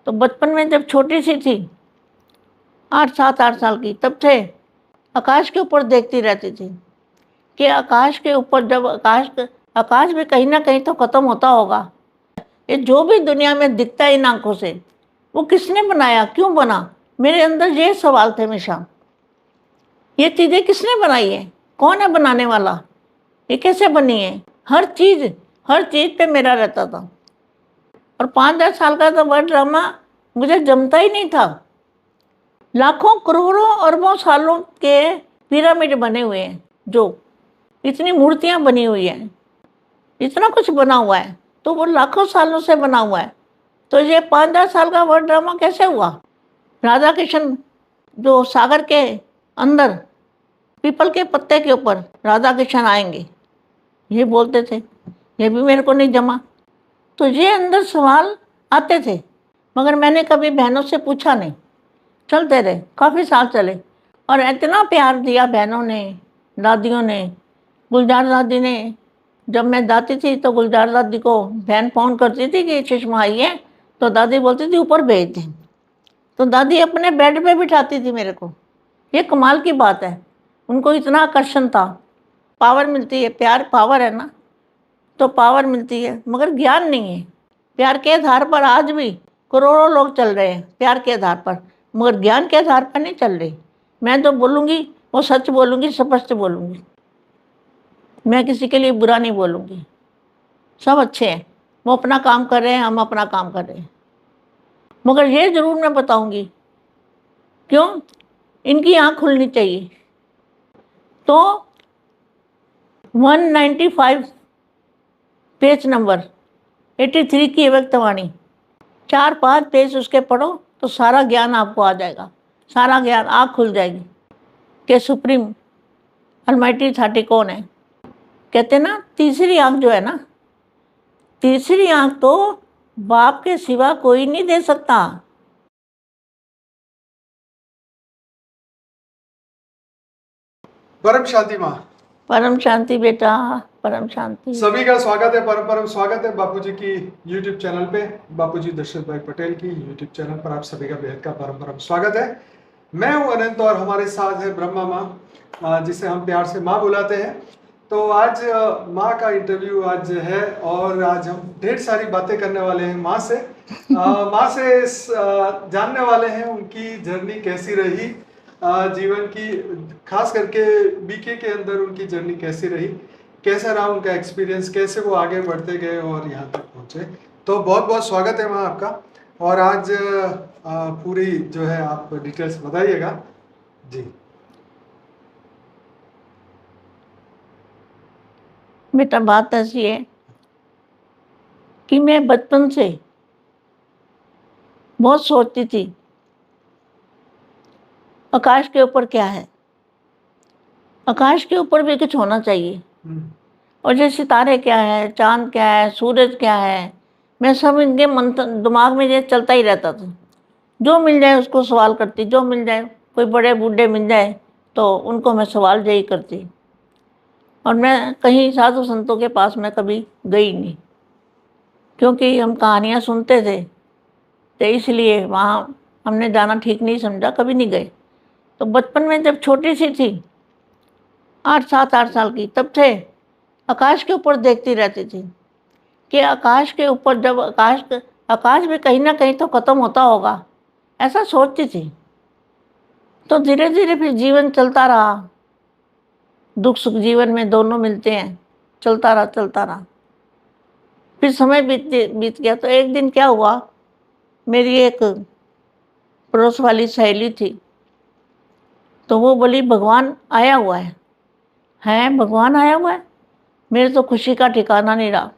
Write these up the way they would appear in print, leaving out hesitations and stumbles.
तो बचपन में जब छोटी सी थी, 8 साल की, तब से आकाश के ऊपर देखती रहती थी कि आकाश के ऊपर जब आकाश भी कहीं ना कहीं तो ख़त्म होता होगा। ये जो भी दुनिया में दिखता है इन आंखों से, वो किसने बनाया, क्यों बना? मेरे अंदर ये सवाल थे हमेशा। ये चीज़ें किसने बनाई है, कौन है बनाने वाला, ये कैसे बनी है? हर चीज़ पे मेरा रहता था। और 5-10 साल का तो वह ड्रामा मुझे जमता ही नहीं था। लाखों करोड़ों अरबों सालों के पिरामिड बने हुए हैं, जो इतनी मूर्तियां बनी हुई हैं, इतना कुछ बना हुआ है, तो वो लाखों सालों से बना हुआ है। तो ये 5-10 साल का वह ड्रामा कैसे हुआ? राधा कृष्ण जो सागर के अंदर पीपल के पत्ते के ऊपर राधा कृष्ण आएंगे, ये बोलते थे, ये भी मेरे को नहीं जमा। तो ये अंदर सवाल आते थे, मगर मैंने कभी बहनों से पूछा नहीं। चलते रहे, काफ़ी साल चले, और इतना प्यार दिया बहनों ने, दादियों ने। गुलजार दादी ने, जब मैं जाती थी तो गुलजार दादी को बहन फ़ोन करती थी कि सुषमा आई है, तो दादी बोलती थी ऊपर भेज दें। तो दादी अपने बेड पे बिठाती थी मेरे को। ये कमाल की बात है, उनको इतना आकर्षण था। पावर मिलती है, प्यार पावर है ना, तो पावर मिलती है, मगर ज्ञान नहीं है। प्यार के आधार पर आज भी करोड़ों लोग चल रहे हैं, प्यार के आधार पर, मगर ज्ञान के आधार पर नहीं चल रही। मैं जो बोलूँगी वो सच बोलूँगी, स्पष्ट बोलूँगी। मैं किसी के लिए बुरा नहीं बोलूँगी। सब अच्छे हैं, वो अपना काम कर रहे हैं, हम अपना काम कर रहे हैं। मगर ये ज़रूर मैं बताऊँगी, क्यों इनकी आँख खुलनी चाहिए। तो 195 पेज नंबर 83 की अव्यक्तवाणी, 4-5 पेज उसके पढ़ो तो सारा ज्ञान आपको आ जाएगा, सारा ज्ञान, आँख खुल जाएगी कि सुप्रीम अलमाइटी अथॉरिटी कौन है। कहते ना, तीसरी आँख जो है ना, तीसरी आँख तो बाप के सिवा कोई नहीं दे सकता। परम शांति माँ। परम शांति बेटा, परम शांति। सभी का स्वागत है, परम परम स्वागत है बापूजी की YouTube चैनल पे। बापूजी दशरथ भाई पटेल की YouTube चैनल पर आप सभी का बेहद का परम परम स्वागत है। मैं हूं अनंत और हमारे साथ है ब्रह्मा माँ, जिसे हम प्यार से माँ बुलाते हैं। तो आज माँ का इंटरव्यू आज है, और आज हम ढेर सारी बातें करने वाले हैं माँ से। माँ से जानने वाले हैं उनकी जर्नी कैसी रही, जीवन की, खास करके बीके के अंदर उनकी जर्नी कैसी रही, कैसा रहा उनका एक्सपीरियंस, कैसे वो आगे बढ़ते गए और यहाँ तक पहुँचे। तो बहुत बहुत स्वागत है माँ आपका। और आज पूरी जो है आप डिटेल्स बताइएगा जी। बेटा बात ऐसी है कि मैं बचपन से बहुत सोचती थी आकाश के ऊपर क्या है, आकाश के ऊपर भी कुछ होना चाहिए। और ये सितारे क्या है, चांद क्या है, सूरज क्या है, मैं सब इनके मंथन दिमाग में ये चलता ही रहता था। जो मिल जाए उसको सवाल करती, जो मिल जाए, कोई बड़े बूढ़े मिल जाए तो उनको मैं सवाल यही करती। और मैं कहीं साधु संतों के पास में कभी गई नहीं, क्योंकि हम कहानियाँ सुनते थे, तो इसलिए वहाँ हमने जाना ठीक नहीं समझा, कभी नहीं गए। तो बचपन में जब छोटी सी थी, 8 साल की, तब से आकाश के ऊपर देखती रहती थी कि आकाश के ऊपर जब आकाश भी कहीं ना कहीं तो ख़त्म होता होगा, ऐसा सोचती थी। तो धीरे धीरे फिर जीवन चलता रहा, दुख सुख जीवन में दोनों मिलते हैं, चलता रहा। फिर समय बीत गया। तो एक दिन क्या हुआ, मेरी एक पड़ोस वाली सहेली थी, तो वो बोली भगवान आया हुआ है, भगवान आया हुआ है। मेरे तो खुशी का ठिकाना नहीं रहा।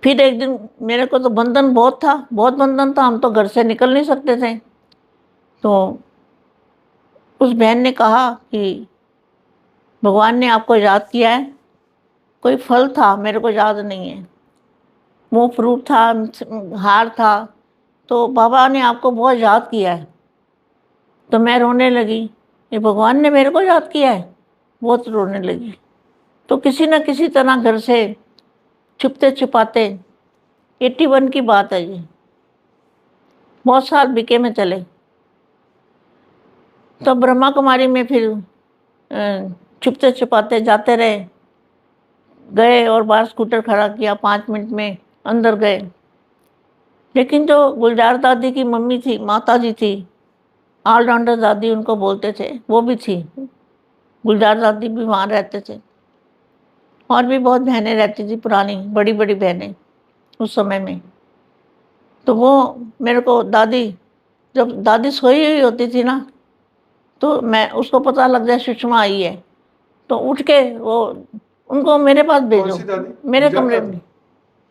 फिर एक दिन, मेरे को तो बंधन बहुत था, बहुत बंधन था, हम तो घर से निकल नहीं सकते थे। तो उस बहन ने कहा कि भगवान ने आपको याद किया है। कोई फल था, मेरे को याद नहीं है, वो फ्रूट था, हार था, तो बाबा ने आपको बहुत याद किया है। तो मैं रोने लगी, ये भगवान ने मेरे को याद किया है, बहुत रोने लगी। तो किसी न किसी तरह घर से छुपते छुपाते, 81 की बात है ये, बहुत साल बीके में चले। तो ब्रह्मा कुमारी में फिर छुपते छुपाते जाते रहे, गए और बाहर स्कूटर खड़ा किया, 5 मिनट में अंदर गए। लेकिन जो गुलजार दादी की मम्मी थी, माता जी थी, ऑलराउंडर दादी उनको बोलते थे, वो भी थी। गुलजार दादी भी वहाँ रहते थे, और भी बहुत बहनें रहती थी, पुरानी बड़ी बड़ी बहनें उस समय में। तो वो मेरे को दादी, जब दादी सोई हुई होती थी ना, तो मैं उसको पता लग जाए सुषमा आई है, तो उठ के वो उनको मेरे पास कौन भेजो, सी दादी? मेरे गुलजार कमरे दादी? में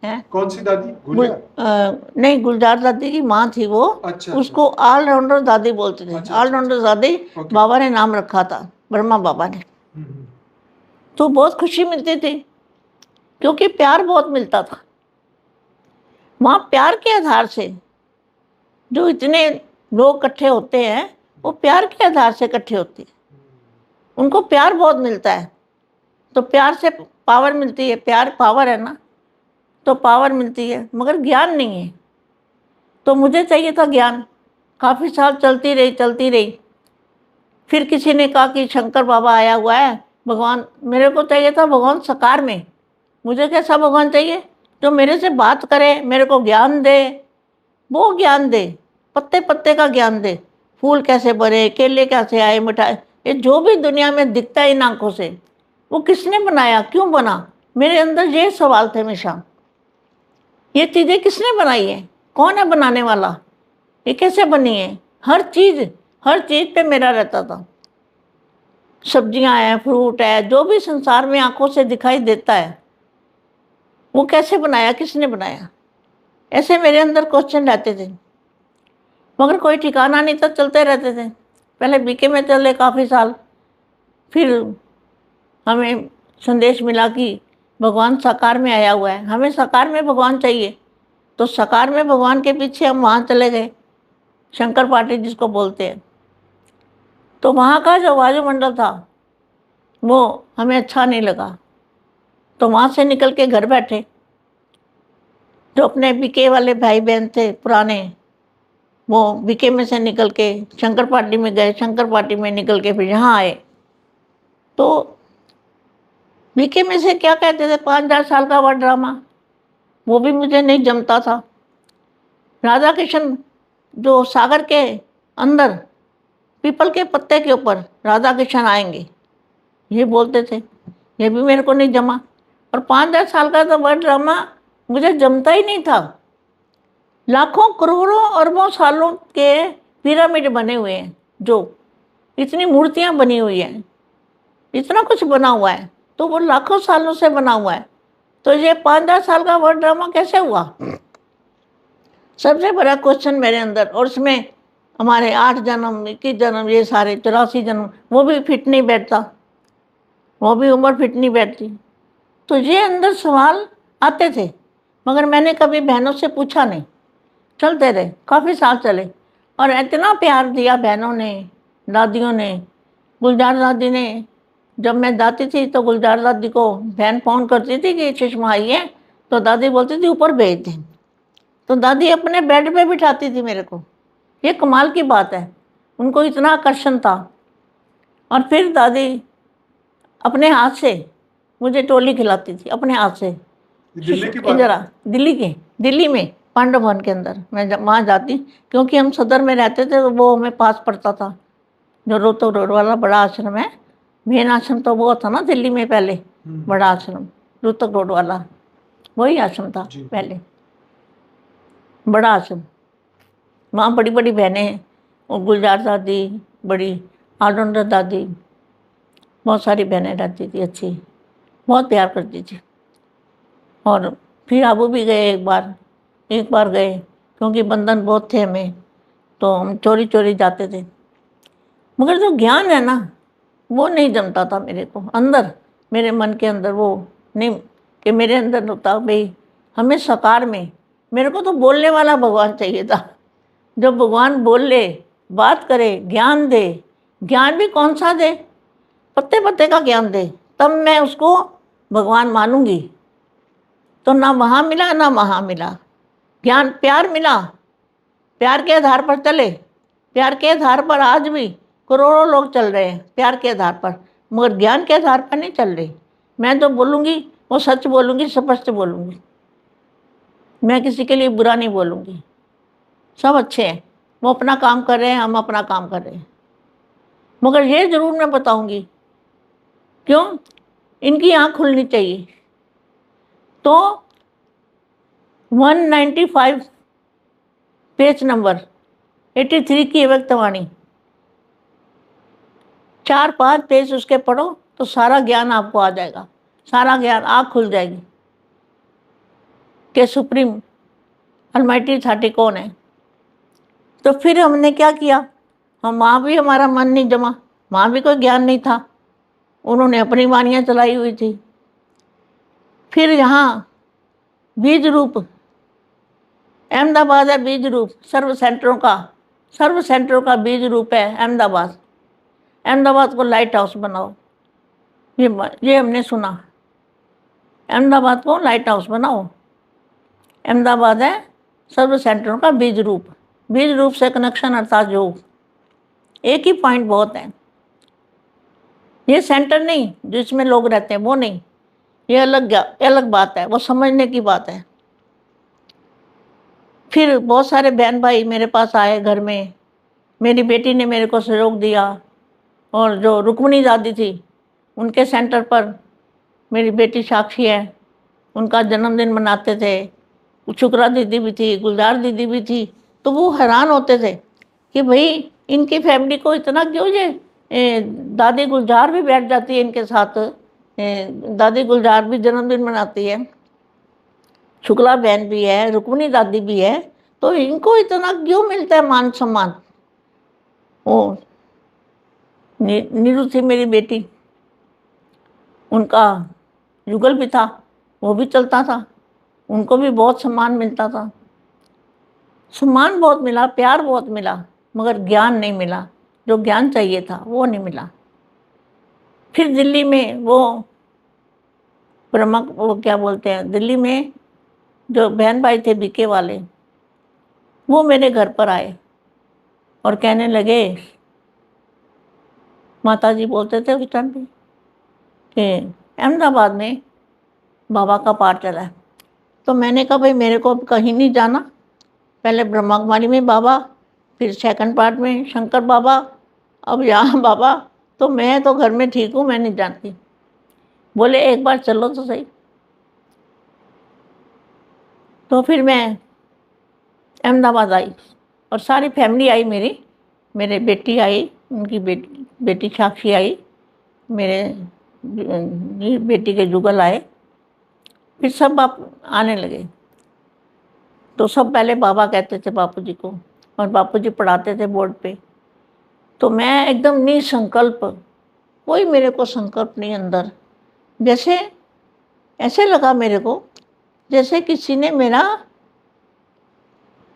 है। कौन सी दादी? गुलजार? नहीं, गुलजार दादी की माँ थी वो। अच्छा उसको ऑलराउंडर दादी बोलते थे। अच्छा, ऑलराउंडर दादी ओके। बाबा ने नाम रखा था, ब्रह्मा बाबा ने। हम्म। तो बहुत खुशी मिलती थी, क्योंकि प्यार बहुत मिलता था वहाँ। प्यार के आधार से जो इतने लोग इकट्ठे होते हैं, वो प्यार के आधार से इकट्ठे होते हैं। उनको प्यार बहुत मिलता है, तो प्यार से पावर मिलती है। प्यार पावर है ना, तो पावर मिलती है, मगर ज्ञान नहीं है। तो मुझे चाहिए था ज्ञान। काफ़ी साल चलती रही चलती रही। फिर किसी ने कहा कि शंकर बाबा आया हुआ है, भगवान। मेरे को चाहिए था भगवान साकार में। मुझे कैसा भगवान चाहिए? जो मेरे से बात करे, मेरे को ज्ञान दे। वो ज्ञान दे, पत्ते पत्ते का ज्ञान दे। फूल कैसे बने, केले कैसे आए, मिठाई, ये जो भी दुनिया में दिखता है इन आंखों से, वो किसने बनाया, क्यों बना? मेरे अंदर ये सवाल थे हमेशा। ये चीज़ें किसने बनाई है, कौन है बनाने वाला, ये कैसे बनी है? हर चीज़ पे मेरा रहता था। सब्जियां हैं, फ्रूट है, जो भी संसार में आंखों से दिखाई देता है, वो कैसे बनाया, किसने बनाया? ऐसे मेरे अंदर क्वेश्चन रहते थे, मगर कोई ठिकाना नहीं था, चलते रहते थे। पहले बीके में चले काफ़ी साल, फिर हमें संदेश मिला कि भगवान साकार में आया हुआ है, हमें साकार में भगवान चाहिए। तो साकार में भगवान के पीछे हम वहाँ चले गए, शंकर पार्टी जिसको बोलते हैं। तो वहाँ का जो वायुमंडल था वो हमें अच्छा नहीं लगा, तो वहाँ से निकल के घर बैठे। जो अपने बीके वाले भाई बहन थे पुराने, वो बीके में से निकल के शंकर पार्टी में गए, शंकर पार्टी में निकल के फिर यहाँ आए। तो बीके में से क्या कहते थे, 5,000 साल का वह ड्रामा, वो भी मुझे नहीं जमता था। राधा कृष्ण जो सागर के अंदर पीपल के पत्ते के ऊपर राधा कृष्ण आएंगे, ये बोलते थे, ये भी मेरे को नहीं जमा। और 5,000 साल का तो वह ड्रामा मुझे जमता ही नहीं था। लाखों करोड़ों अरबों सालों के पिरामिड बने हुए हैं, जो इतनी मूर्तियां बनी हुई हैं, इतना कुछ बना हुआ है, तो वो लाखों सालों से बना हुआ है। तो ये 5,000 साल का वो ड्रामा कैसे हुआ? सबसे बड़ा क्वेश्चन मेरे अंदर। और उसमें हमारे 8 जन्म, 21 जन्म, ये सारे 84 जन्म, वो भी फिट नहीं बैठता, वो भी उम्र फिट नहीं बैठती। तो ये अंदर सवाल आते थे, मगर मैंने कभी बहनों से पूछा नहीं। चलते रहे, काफ़ी साल चले, और इतना प्यार दिया बहनों ने, दादियों ने। गुलजार दादी ने, जब मैं जाती थी तो गुलजार दादी को बहन फ़ोन करती थी कि सुषमा आई है, तो दादी बोलती थी ऊपर भेज दें। तो दादी अपने बेड पे बिठाती थी मेरे को। ये कमाल की बात है, उनको इतना आकर्षण था। और फिर दादी अपने हाथ से मुझे टोली खिलाती थी, अपने हाथ से। दिल्ली की बात? जरा दिल्ली में पांडव भवन के अंदर मैं वहाँ जाती, क्योंकि हम सदर में रहते थे, तो वो हमें पास पड़ता था। जो रोहतक रोड वाला बड़ा आश्रम है, मेन आश्रम तो वो था ना दिल्ली में पहले, बड़ा आश्रम रोहतक रोड वाला, वही आश्रम था पहले, बड़ा आश्रम। वहाँ बड़ी बड़ी बहनें हैं, और गुलजार दादी, बड़ी ऑलराउंडर दादी, बहुत सारी बहनें रहती थी अच्छी, बहुत प्यार करती थी। और फिर आबू भी गए एक बार गए, क्योंकि बंधन बहुत थे हमें, तो हम चोरी चोरी जाते थे। मगर जो ज्ञान है ना, वो नहीं जमता था मेरे को अंदर, मेरे मन के अंदर वो नहीं, कि मेरे अंदर होता भाई हमें साकार में। मेरे को तो बोलने वाला भगवान चाहिए था, जो भगवान बोले, बात करे, ज्ञान दे। ज्ञान भी कौन सा दे? पत्ते पत्ते का ज्ञान दे, तब मैं उसको भगवान मानूंगी। तो ना वहाँ मिला ना वहाँ मिला ज्ञान। प्यार मिला प्यार के आधार पर चले, प्यार के आधार पर आज भी करोड़ों लोग चल रहे हैं प्यार के आधार पर, मगर ज्ञान के आधार पर नहीं चल रही। मैं तो बोलूँगी वो सच बोलूँगी, स्पष्ट बोलूँगी, मैं किसी के लिए बुरा नहीं बोलूँगी। सब अच्छे हैं, वो अपना काम कर रहे हैं, हम अपना काम कर रहे हैं, मगर ये ज़रूर मैं बताऊँगी क्यों, इनकी आँख खुलनी चाहिए। तो 195 पेज नंबर 83 की अव्यक्तवाणी, 4-5 पेज उसके पढ़ो तो सारा ज्ञान आपको आ जाएगा, सारा ज्ञान आँख खुल जाएगी कि सुप्रीम अलमाइटी अथॉरिटी कौन है। तो फिर हमने क्या किया, हम वहाँ भी हमारा मन नहीं जमा, वहाँ भी कोई ज्ञान नहीं था, उन्होंने अपनी वानियाँ चलाई हुई थी। फिर यहाँ बीज रूप अहमदाबाद है, बीज रूप सर्व सेंटरों का बीज रूप है अहमदाबाद। अहमदाबाद को लाइट हाउस बनाओ, ये हमने सुना, अहमदाबाद को लाइट हाउस बनाओ। अहमदाबाद है सर्व सेंटरों का बीज रूप से कनेक्शन अर्थात योग, एक ही पॉइंट बहुत है। ये सेंटर नहीं जिसमें लोग रहते हैं, वो नहीं, ये अलग बात है, वो समझने की बात है। फिर बहुत सारे बहन भाई मेरे पास आए घर में, मेरी बेटी ने मेरे को सहयोग दिया, और जो रुक्मणी दादी थी उनके सेंटर पर मेरी बेटी साक्षी है, उनका जन्मदिन मनाते थे। शुक्रा दीदी भी थी, गुलजार दीदी भी थी। तो वो हैरान होते थे कि भाई इनकी फैमिली को इतना क्यों, ये दादी गुलजार भी बैठ जाती है इनके साथ, दादी गुलजार भी जन्मदिन मनाती है, शुक्ला बहन भी है, रुक्मणी दादी भी है, तो इनको इतना क्यों मिलता है मान सम्मान। ओ नीरू थी मेरी बेटी, उनका युगल भी था, वो भी चलता था, उनको भी बहुत सम्मान मिलता था। सम्मान बहुत मिला, प्यार बहुत मिला, मगर ज्ञान नहीं मिला, जो ज्ञान चाहिए था वो नहीं मिला। फिर दिल्ली में वो क्या बोलते हैं, दिल्ली में जो बहन भाई थे बीके वाले, वो मेरे घर पर आए और कहने लगे, माता जी बोलते थे उस टाइम पे कि अहमदाबाद में बाबा का पाठ चला है। तो मैंने कहा भाई मेरे को अब कहीं नहीं जाना, पहले ब्रह्मा कुमारी में बाबा, फिर सेकंड पार्ट में शंकर बाबा, अब यहाँ बाबा, तो मैं तो घर में ठीक हूँ, मैं नहीं जानती। बोले एक बार चलो तो सही। तो फिर मैं अहमदाबाद आई और सारी फैमिली आई मेरे बेटी आई, उनकी बेटी साक्षी आई, मेरे बेटी के जुगल आए, फिर सब आने लगे। तो सब पहले बाबा कहते थे बापू जी को, और बापू जी पढ़ाते थे बोर्ड पे। तो मैं एकदम निसंकल्प, कोई मेरे को संकल्प नहीं अंदर, जैसे ऐसे लगा मेरे को जैसे किसी ने मेरा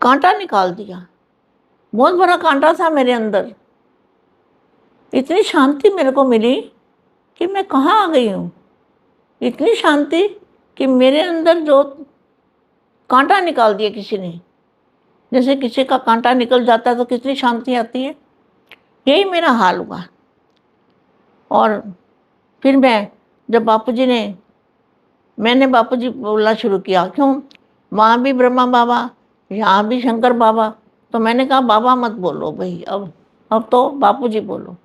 कांटा निकाल दिया, बहुत बड़ा कांटा था मेरे अंदर। इतनी शांति मेरे को मिली कि मैं कहाँ आ गई हूँ, इतनी शांति कि मेरे अंदर जो कांटा निकाल दिया किसी ने, जैसे किसी का कांटा निकल जाता है तो कितनी शांति आती है, यही मेरा हाल हुआ। और फिर जब मैंने बापूजी बोलना शुरू किया, क्यों, वहाँ भी ब्रह्मा बाबा, यहाँ भी शंकर बाबा, तो मैंने कहा बाबा मत बोलो भाई, अब तो बापूजी बोलो।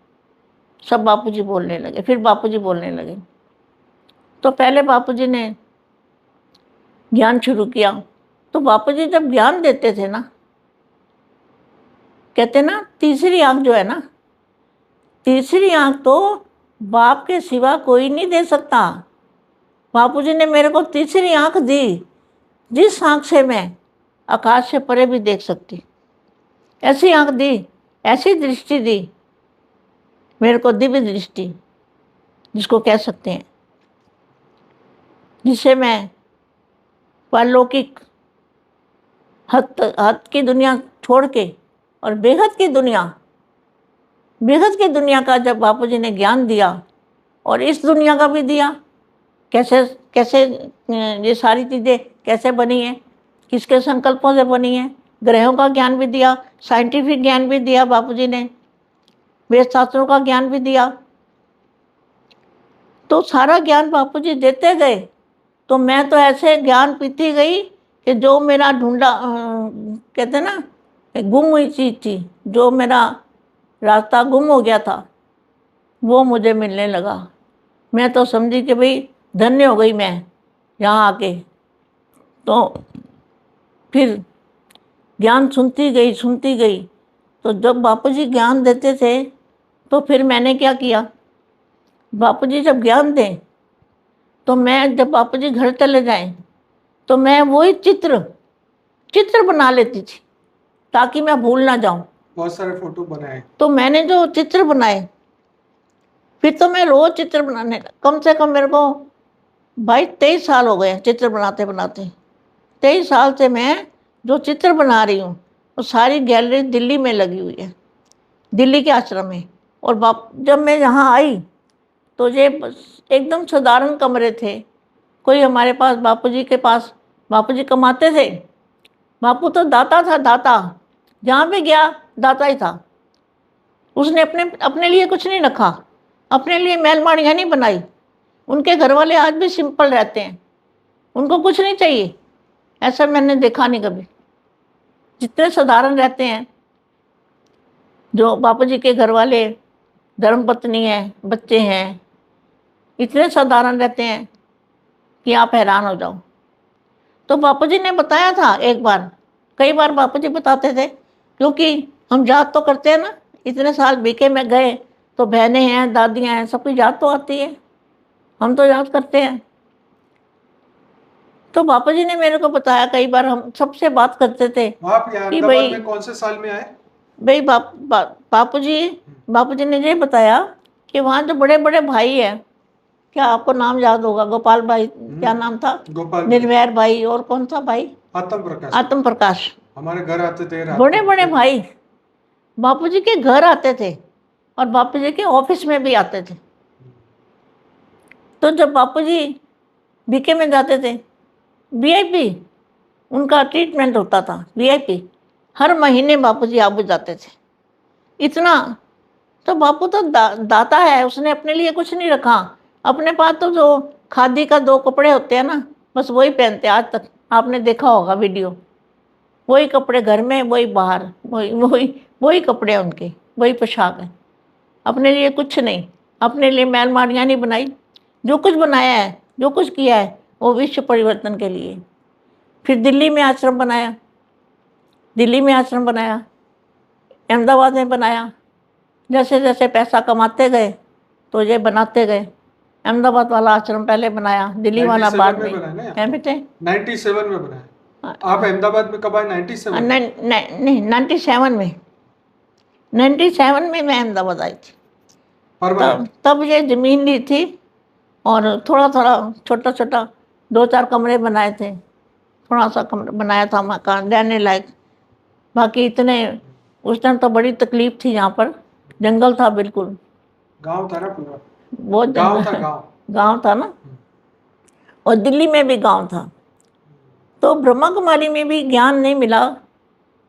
सब बापूजी बोलने लगे, फिर बापूजी बोलने लगे। तो पहले बापूजी ने ज्ञान शुरू किया, तो बापूजी जब ज्ञान देते थे ना, कहते ना तीसरी आंख जो है ना, तीसरी आंख तो बाप के सिवा कोई नहीं दे सकता। बापूजी ने मेरे को तीसरी आंख दी, जिस आंख से मैं आकाश से परे भी देख सकती, ऐसी आंख दी, ऐसी दृष्टि दी मेरे को, दिव्य दृष्टि जिसको कह सकते हैं, जिससे मैं पारलौकिक हद की दुनिया छोड़ के और बेहद की दुनिया का जब बापूजी ने ज्ञान दिया, और इस दुनिया का भी दिया, कैसे ये सारी चीज़ें कैसे बनी हैं, किसके संकल्पों से बनी हैं, ग्रहों का ज्ञान भी दिया, साइंटिफिक ज्ञान भी दिया बापूजी ने, वेद शास्त्रों का ज्ञान भी दिया। तो सारा ज्ञान बापूजी देते गए, तो मैं तो ऐसे ज्ञान पीती गई कि जो मेरा ढूंढा कहते हैं ना, गुम हुई चीज़ थी, जो मेरा रास्ता गुम हो गया था, वो मुझे मिलने लगा। मैं तो समझी कि भाई धन्य हो गई मैं यहाँ आके। तो फिर ज्ञान सुनती गई। तो जब बापूजी ज्ञान देते थे तो फिर मैंने क्या किया, बापूजी जब ज्ञान दें तो मैं, जब बापूजी घर चले जाएं तो मैं वही चित्र बना लेती थी ताकि मैं भूल ना जाऊं। बहुत सारे फोटो बनाए। तो मैंने जो चित्र बनाए, फिर तो मैं रोज चित्र बनाने, कम से कम मेरे को भाई 23 साल हो गए चित्र बनाते बनाते। 23 साल से मैं जो चित्र बना रही हूँ वो सारी गैलरी दिल्ली में लगी हुई है, दिल्ली के आश्रम में। और जब मैं यहाँ आई तो ये एकदम साधारण कमरे थे। कोई हमारे पास, बापूजी के पास, बापूजी कमाते थे, बापू तो दाता था, दाता, जहाँ भी गया दाता ही था। उसने अपने लिए कुछ नहीं रखा, अपने लिए महलमाड़ियाँ नहीं बनाई। उनके घर वाले आज भी सिंपल रहते हैं, उनको कुछ नहीं चाहिए, ऐसा मैंने देखा नहीं कभी। जितने साधारण रहते हैं जो बापूजी के घर वाले, धर्मपत्नी है, बच्चे हैं, इतने साधारण रहते हैं कि आप हैरान हो जाओ। तो बापूजी ने बताया था एक बार, कई बार बापूजी बताते थे, क्योंकि हम याद तो करते हैं ना, इतने साल बीके में गए तो बहनें हैं, दादियाँ हैं, सबकी याद तो आती है, हम तो याद करते हैं। तो बापूजी ने मेरे को बताया, कई बार हम सबसे बात करते थे आप यहाँ कि अहमदाबाद भाई, में कौन से साल में आए? भाई बापूजी ने ये बताया कि वहाँ जो बड़े बड़े भाई हैं, क्या आपको नाम याद होगा, गोपाल भाई, क्या नाम था, गोपाल, निर्वैर भाई, और कौन सा भाई, आत्म प्रकाश, हमारे घर आते थे रात बड़े को। बड़े भाई बापूजी के घर आते थे और बापूजी के ऑफिस में भी आते थे। तो जब बापूजी बीके में जाते थे, वीआईपी उनका ट्रीटमेंट होता था, वीआईपी, हर महीने बापूजी आबू जाते थे। इतना तो बापू तो दाता है, उसने अपने लिए कुछ नहीं रखा। अपने पास तो जो खादी का 2 कपड़े होते हैं ना, बस वही पहनते, आज तक आपने देखा होगा वीडियो, वही कपड़े घर में, वही बाहर, वही कपड़े उनके, वही पोशाक है। अपने लिए कुछ नहीं, अपने लिए महलमाड़ियाँ नहीं बनाई। जो कुछ बनाया है, जो कुछ किया है, वो विश्व परिवर्तन के लिए। फिर दिल्ली में आश्रम बनाया, अहमदाबाद में बनाया। जैसे जैसे पैसा कमाते गए तो ये बनाते गए। अहमदाबाद वाला आश्रम पहले बनाया, दिल्ली वाला बाद में। है बेटे, 97 में बनाया। आप अहमदाबाद में कब आए? 97? नहीं, 97 में, 97 में मैं अहमदाबाद आई थी। तब ये ज़मीन ली थी और थोड़ा थोड़ा छोटा छोटा 2-4 कमरे बनाए थे, थोड़ा सा कमरा बनाया था मकान रहने लायक। बाकी इतने, उस टाइम तो बड़ी तकलीफ थी यहाँ पर, जंगल था बिल्कुल, गांव था ना पूरा, बहुत गांव था ना, और दिल्ली में भी गांव था। तो ब्रह्मा कुमारी में भी ज्ञान नहीं मिला।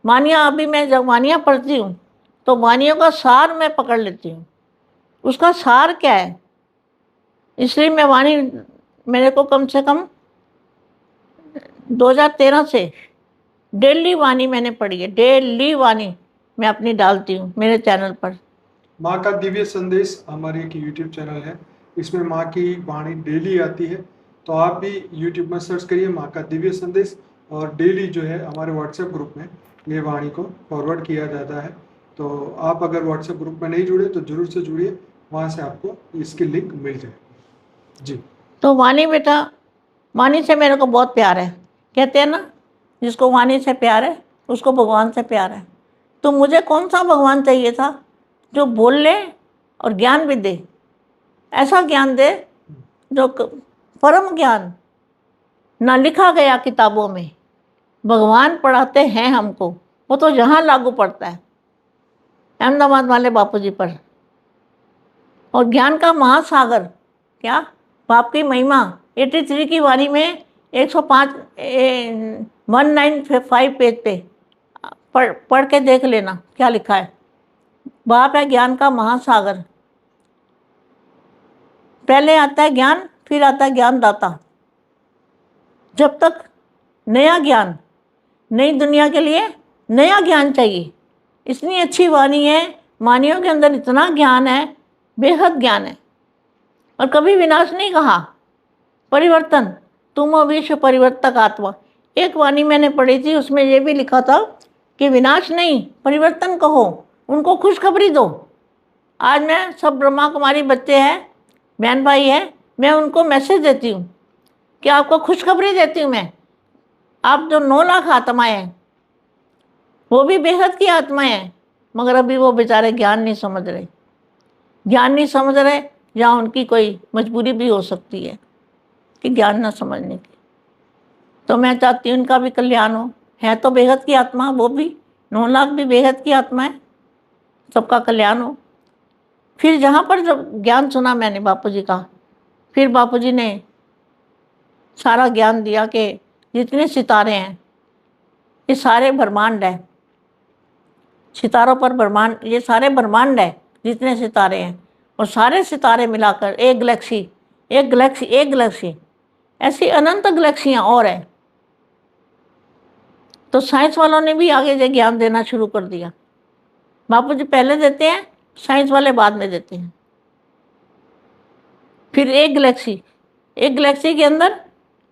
वानियाँ, अभी मैं जब वानियाँ पढ़ती हूँ तो वानियों का सार मैं पकड़ लेती हूँ, उसका सार क्या है। इसलिए मैं वाणी, मेरे को कम से कम 2013 से डेली वाणी मैंने पढ़ी है, डेली वाणी मैं अपनी डालती हूँ मेरे चैनल पर। माँ का दिव्य संदेश हमारी एक यूट्यूब चैनल है, इसमें माँ की वाणी डेली आती है। तो आप भी यूट्यूब में सर्च करिए माँ का दिव्य संदेश, और डेली जो है हमारे व्हाट्सएप ग्रुप में ये वाणी को फॉरवर्ड किया जाता है। तो आप अगर व्हाट्सएप ग्रुप में नहीं जुड़े तो जरूर से जुड़िए, वहाँ से आपको इसकी लिंक मिल जाए जी। तो वाणी बेटा, वाणी से मेरे को बहुत प्यार है। कहते हैं ना, जिसको वाणी से प्यार है उसको भगवान से प्यार है। तो मुझे कौन सा भगवान चाहिए था जो बोल ले और ज्ञान भी दे, ऐसा ज्ञान दे जो परम ज्ञान ना लिखा गया किताबों में, भगवान पढ़ाते हैं हमको, वो तो यहाँ लागू पड़ता है अहमदाबाद वाले बापूजी पर। और ज्ञान का महासागर, क्या बाप की महिमा, 83 की वाणी में 105 195 पेज पे पढ़ के देख लेना क्या लिखा है। बाप है ज्ञान का महासागर। पहले आता है ज्ञान, फिर आता है ज्ञानदाता। जब तक नया ज्ञान, नई दुनिया के लिए नया ज्ञान चाहिए। इतनी अच्छी वाणी है, वाणियों के अंदर इतना ज्ञान है, बेहद ज्ञान है। और कभी विनाश नहीं कहा। परिवर्तन, तुम हो विश्व परिवर्तक आत्मा। एक वाणी मैंने पढ़ी थी, उसमें ये भी लिखा था कि विनाश नहीं, परिवर्तन कहो, उनको खुशखबरी दो। आज मैं सब ब्रह्मा कुमारी बच्चे हैं, बहन भाई हैं, मैं उनको मैसेज देती हूँ कि आपको खुशखबरी देती हूँ मैं। आप जो 9 लाख आत्माएं हैं, वो भी बेहद की आत्माएं हैं, मगर अभी वो बेचारे ज्ञान नहीं समझ रहे। ज्ञान नहीं समझ रहे, या उनकी कोई मजबूरी भी हो सकती है कि ज्ञान ना समझने की। तो मैं चाहती हूँ उनका भी कल्याण हो। है तो बेहद की आत्मा, वो भी 9 लाख भी बेहद की आत्मा है, सबका कल्याण हो। फिर जहाँ पर जब ज्ञान सुना मैंने बापू जी का, फिर बापू जी ने सारा ज्ञान दिया कि जितने सितारे हैं ये सारे ब्रह्मांड है। सितारों पर ब्रह्मांड, ये सारे ब्रह्मांड है जितने सितारे हैं, और सारे सितारे मिलाकर एक गैलेक्सी, एक गैलेक्सी, एक गैलेक्सी, ऐसी अनंत गैलेक्सियाँ और हैं। तो साइंस वालों ने भी आगे से ज्ञान देना शुरू कर दिया। बापू जी पहले देते हैं, साइंस वाले बाद में देते हैं। फिर एक गैलेक्सी, एक गैलेक्सी के अंदर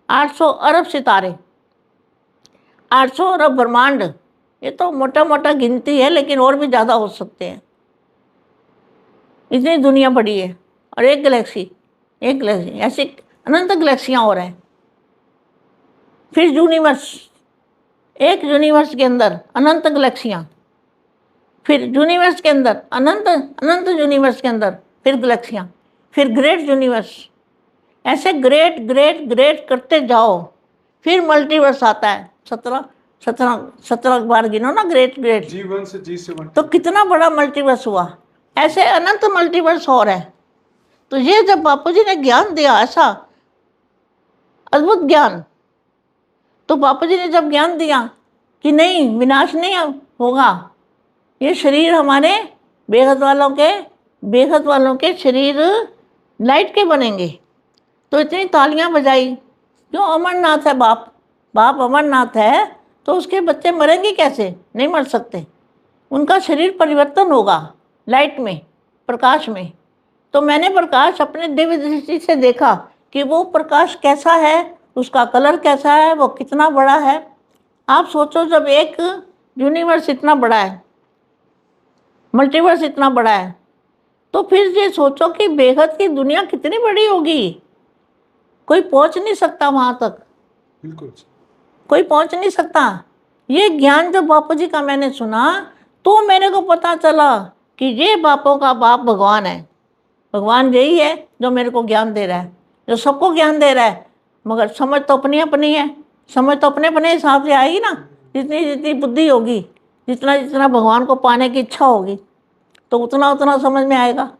800 अरब सितारे, 800 अरब ब्रह्मांड। ये तो मोटा मोटा गिनती है, लेकिन और भी ज़्यादा हो सकते हैं। इतनी दुनिया बड़ी है, और एक गैलेक्सी, एक गैलेक्सी, ऐसी अनंत गैलेक्सियाँ और हैं। फिर यूनिवर्स, एक यूनिवर्स के अंदर अनंत गैलेक्सियाँ, फिर यूनिवर्स के अंदर अनंत अनंत यूनिवर्स के अंदर फिर गैलेक्सियाँ, फिर ग्रेट यूनिवर्स। ऐसे ग्रेट ग्रेट ग्रेट करते जाओ, फिर मल्टीवर्स आता है। 17 बार गिनो ना, ग्रेट ग्रेट, G1 से G7 तो कितना बड़ा मल्टीवर्स हुआ। ऐसे अनंत मल्टीवर्स और है। तो ये जब बापू जी ने ज्ञान दिया, ऐसा अद्भुत ज्ञान, तो बापू जी ने जब ज्ञान दिया कि नहीं, विनाश नहीं होगा, ये शरीर हमारे बेहद वालों के शरीर लाइट के बनेंगे, तो इतनी तालियां बजाई। जो अमरनाथ है, बाप अमरनाथ है, तो उसके बच्चे मरेंगे कैसे? नहीं मर सकते। उनका शरीर परिवर्तन होगा लाइट में, प्रकाश में। तो मैंने प्रकाश अपने दिव्य दृष्टि से देखा कि वो प्रकाश कैसा है, उसका कलर कैसा है, वो कितना बड़ा है। आप सोचो, जब एक यूनिवर्स इतना बड़ा है, मल्टीवर्स इतना बड़ा है, तो फिर ये सोचो कि बेहद की दुनिया कितनी बड़ी होगी। कोई पहुंच नहीं सकता वहां तक, बिल्कुल कोई पहुंच नहीं सकता। ये ज्ञान जब बापू जी का मैंने सुना, तो मेरे को पता चला कि ये बापों का बाप भगवान है। भगवान यही है जो मेरे को ज्ञान दे रहा है, जो सबको ज्ञान दे रहा है। मगर समझ तो अपनी अपनी है, समझ तो अपने अपने हिसाब से आएगी ना। जितनी जितनी बुद्धि होगी, जितना जितना भगवान को पाने की इच्छा होगी, तो उतना उतना समझ में आएगा।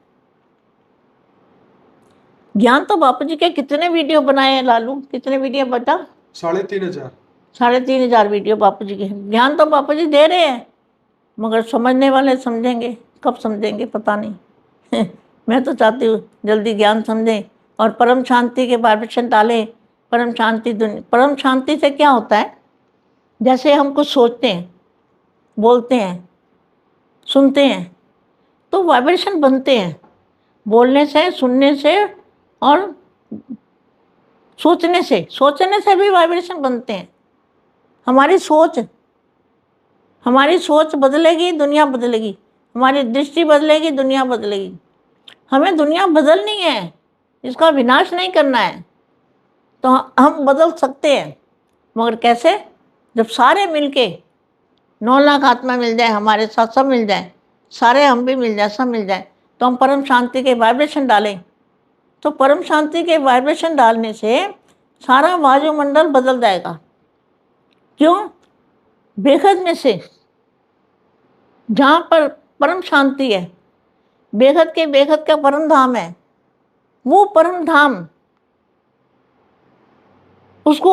ज्ञान तो बापू जी के कितने वीडियो बनाए हैं लालू, कितने वीडियो बता? 3,500। 3,500 वीडियो बापू जी के। ज्ञान तो बापू जी दे रहे हैं, मगर समझने वाले समझेंगे, कब समझेंगे पता नहीं। मैं तो चाहती हूँ जल्दी ज्ञान समझें और परम शांति के वाइब्रेशन डालें। परम शांति से क्या होता है? जैसे हम कुछ सोचते हैं, बोलते हैं, सुनते हैं, तो वाइब्रेशन बनते हैं। बोलने से, सुनने से और सोचने से भी वाइब्रेशन बनते हैं। हमारी सोच बदलेगी, दुनिया बदलेगी। हमारी दृष्टि बदलेगी, दुनिया बदलेगी। हमें दुनिया बदलनी है, इसका विनाश नहीं करना है। तो हम बदल सकते हैं, मगर कैसे? जब सारे मिलके 9 लाख आत्मा मिल जाए, हमारे साथ सब मिल जाए, सारे हम भी मिल जाए, सब मिल जाए, तो हम परम शांति के वाइब्रेशन डालें। तो परम शांति के वाइब्रेशन डालने से सारा वायुमंडल बदल जाएगा। क्यों? बेहद में से, जहाँ पर परम शांति है, बेहद के बेहद का परम धाम है, वो परम धाम, उसको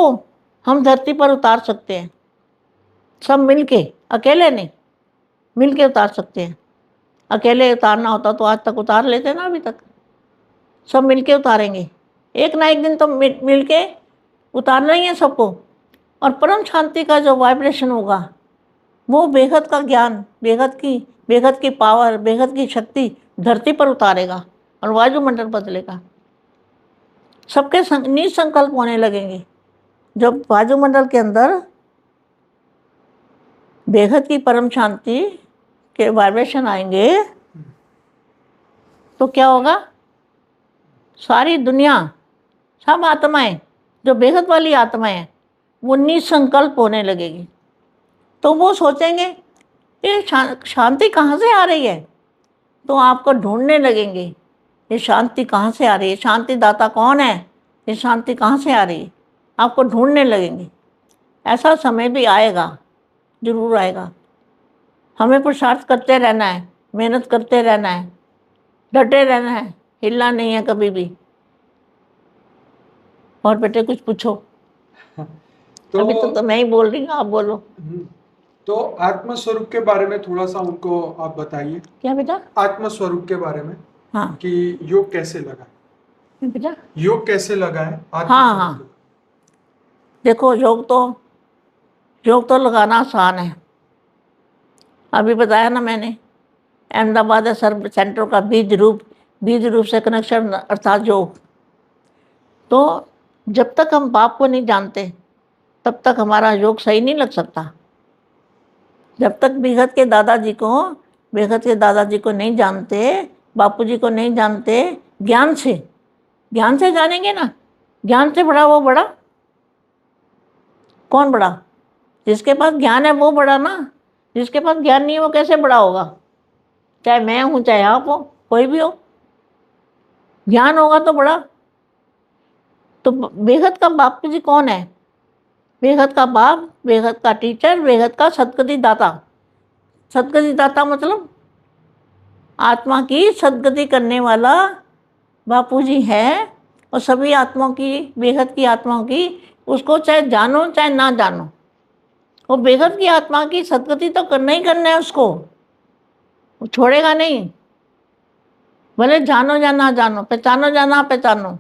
हम धरती पर उतार सकते हैं। सब मिलके, अकेले नहीं, मिलके उतार सकते हैं। अकेले उतारना होता तो आज तक उतार लेते ना, अभी तक। सब मिलके उतारेंगे, एक ना एक दिन तो मिलके उतारना ही है सबको। और परम शांति का जो वाइब्रेशन होगा, वो बेहद का ज्ञान, बेहद की पावर, बेहद की शक्ति धरती पर उतारेगा और वायुमंडल बदलेगा। सबके निसंकल्प होने लगेंगे। जब वायुमंडल के अंदर बेहद की परम शांति के वाइब्रेशन आएंगे तो क्या होगा? सारी दुनिया, सब आत्माएं, जो बेहद वाली आत्माएं हैं, वो निसंकल्प होने लगेगी। तो वो सोचेंगे ये शांति कहाँ से आ रही है, तो आपको ढूंढने लगेंगे ये शांति कहाँ से आ रही है, शांति दाता कौन है, ये शांति कहाँ से आ रही है, आपको ढूंढने लगेंगे। ऐसा समय भी आएगा, जरूर आएगा। हमें पुरुषार्थ करते रहना है, मेहनत करते रहना है, डटे रहना है, हिलना नहीं है कभी भी। और बेटे कुछ पूछो। अभी तो मैं ही बोल रही हूँ, आप बोलो। तो आत्म स्वरूप के बारे में थोड़ा सा उनको आप बताइए। क्या बेटा? आत्म स्वरूप के बारे में। हाँ, कि योग कैसे लगा बेटा? योग कैसे लगा है आत्म हाँ स्वरूप हाँ, के? देखो योग तो लगाना आसान है। अभी बताया ना मैंने, अहमदाबाद सर्व सेंटर का बीज रूप से कनेक्शन अर्थात योग। तो जब तक हम बाप को नहीं जानते तब तक हमारा योग सही नहीं लग सकता। जब तक बेहद के दादाजी को नहीं जानते, बापूजी को नहीं जानते, ज्ञान से जानेंगे ना। ज्ञान से बड़ा वो बड़ा, कौन बड़ा? जिसके पास ज्ञान है वो बड़ा ना। जिसके पास ज्ञान नहीं है वो कैसे बड़ा होगा? चाहे मैं हूँ, चाहे आप हो, कोई भी हो, ज्ञान होगा तो बड़ा। तो बेहद का बापूजी कौन है? बेहद का बाप, बेहद का टीचर, बेहद का सदगति दाता। सदगति दाता मतलब आत्मा की सदगति करने वाला बापूजी है। और सभी आत्माओं की, बेहद की आत्माओं की, उसको चाहे जानो चाहे ना जानो, वो बेहद की आत्मा की सदगति तो करना ही करना है उसको, वो छोड़ेगा नहीं। भले जानो या ना जानो, पहचानो या ना पहचानो,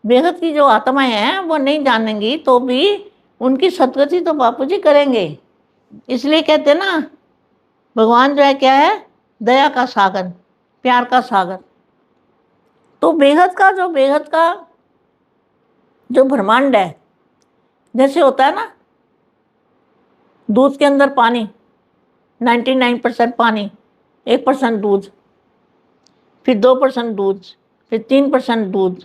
बेहद की जो आत्माएं हैं वो नहीं जानेंगी तो भी उनकी सदगति तो बापूजी करेंगे। इसलिए कहते ना, भगवान जो है क्या है? दया का सागर, प्यार का सागर। तो बेहद का जो ब्रह्मांड है, जैसे होता है ना दूध के अंदर पानी, 99% पानी, 1% दूध, फिर 2% दूध, फिर 3% दूध,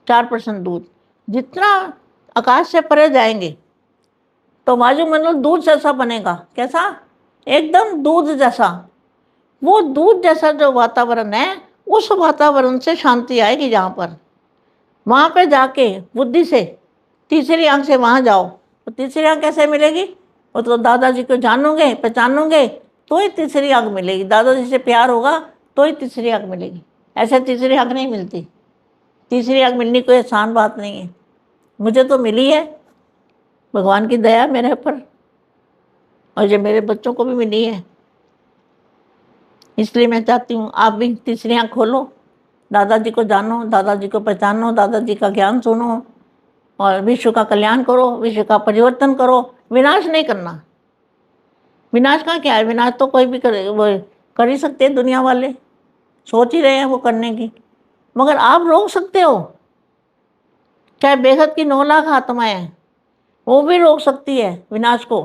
4% दूध। जितना आकाश से परे जाएंगे तो वायुमंडल दूध जैसा बनेगा। कैसा? एकदम दूध जैसा। वो दूध जैसा जो वातावरण है, उस वातावरण से शांति आएगी। जहाँ पर, वहाँ पे जाके बुद्धि से, तीसरी आंख से वहाँ जाओ तो तीसरी आंख कैसे मिलेगी? वो तो दादाजी को जानोगे, पहचानोगे तो ही तीसरी आंख मिलेगी। दादाजी से प्यार होगा तो ही तीसरी आंख मिलेगी। ऐसे तीसरी आंख नहीं मिलती। तीसरी आंख मिलनी कोई आसान बात नहीं है। मुझे तो मिली है, भगवान की दया मेरे ऊपर, और ये मेरे बच्चों को भी मिली है। इसलिए मैं चाहती हूँ आप भी तीसरी आंख खोलो, दादाजी को जानो, दादाजी को पहचानो, दादाजी का ज्ञान सुनो और विश्व का कल्याण करो, विश्व का परिवर्तन करो। विनाश नहीं करना। विनाश का क्या है? विनाश तो कोई भी कर ही सकते हैं, दुनिया वाले सोच ही रहे हैं वो करने की, मगर आप रोक सकते हो। चाहे बेहद की 9 लाख आत्माएं हैं, वो भी रोक सकती है विनाश को।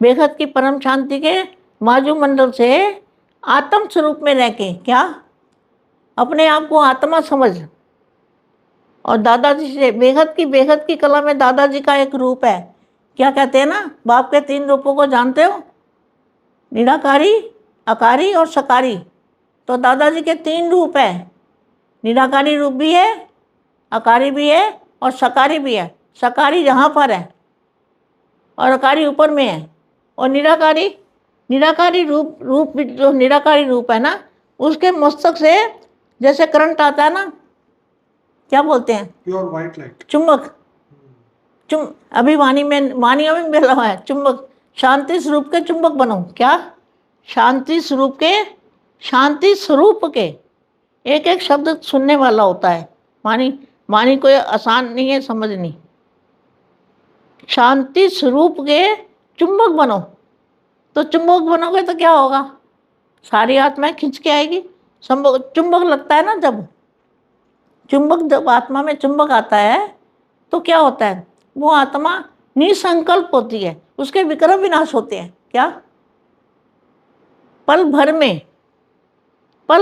बेहद की परम शांति के वायुमंडल से आत्म स्वरूप में रह के, क्या अपने आप को आत्मा समझ, और दादाजी से बेहद की कला में दादाजी का एक रूप है। क्या कहते हैं ना, बाप के 3 रूपों को जानते हो? निराकारी, आकारी और सकारी। तो दादाजी के 3 रूप है। निराकारी रूप भी है, आकारी भी है और सकारी भी है। सकारी यहाँ पर है और आकारी ऊपर में है। और निराकारी रूप जो निराकारी रूप है ना, उसके मस्तक से जैसे करंट आता है ना, क्या बोलते हैं? प्योर व्हाइट लाइट, चुंबक। अभी वाणियों में मिल रहा है चुंबक। शांति स्वरूप के चुंबक बनो। क्या? शांति स्वरूप के, शांति स्वरूप के। एक एक शब्द सुनने वाला होता है, मानी कोई आसान नहीं है समझनी। शांति स्वरूप के चुंबक बनो। तो चुंबक बनोगे तो क्या होगा? सारी आत्माएं खींच के आएगी। चुंबक लगता है ना, जब आत्मा में चुंबक आता है तो क्या होता है? वो आत्मा निसंकल्प होती है, उसके विक्रम विनाश होते हैं। क्या? पल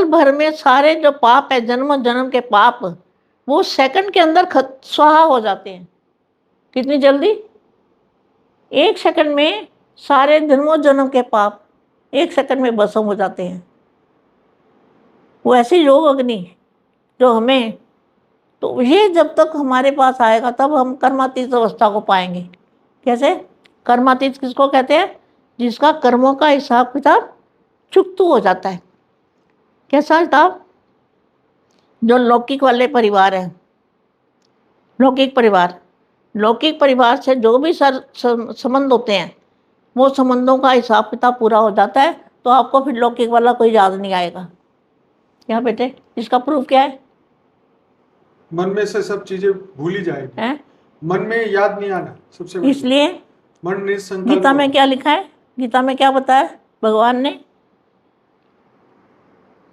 भर में सारे जो पाप है, जन्म जन्म के पाप, वो सेकंड के अंदर स्वाहा हो जाते हैं। कितनी जल्दी? 1 सेकंड में सारे जन्मों जन्म के पाप 1 सेकंड में भस्म हो जाते हैं। वो ऐसी योग अग्नि जो हमें, तो ये जब तक हमारे पास आएगा तब हम कर्मातीत अवस्था को पाएंगे। कैसे? कर्मातीत किसको कहते हैं? जिसका कर्मों का हिसाब किताब चुकतू हो जाता है। कैसा हिसाब? जो लौकिक वाले परिवार हैं, लौकिक परिवार से जो भी संबंध होते हैं, वो संबंधों का हिसाब किताब पूरा हो जाता है, तो आपको फिर लौकिक वाला कोई याद नहीं आएगा। क्या बेटे? इसका प्रूफ क्या है? मन में से सब चीजें भूली जाएगी है? मन में याद नहीं आना सबसे बड़ी इसलिए मन निसंकल्प। गीता में क्या लिखा है? गीता में क्या बताया भगवान ने?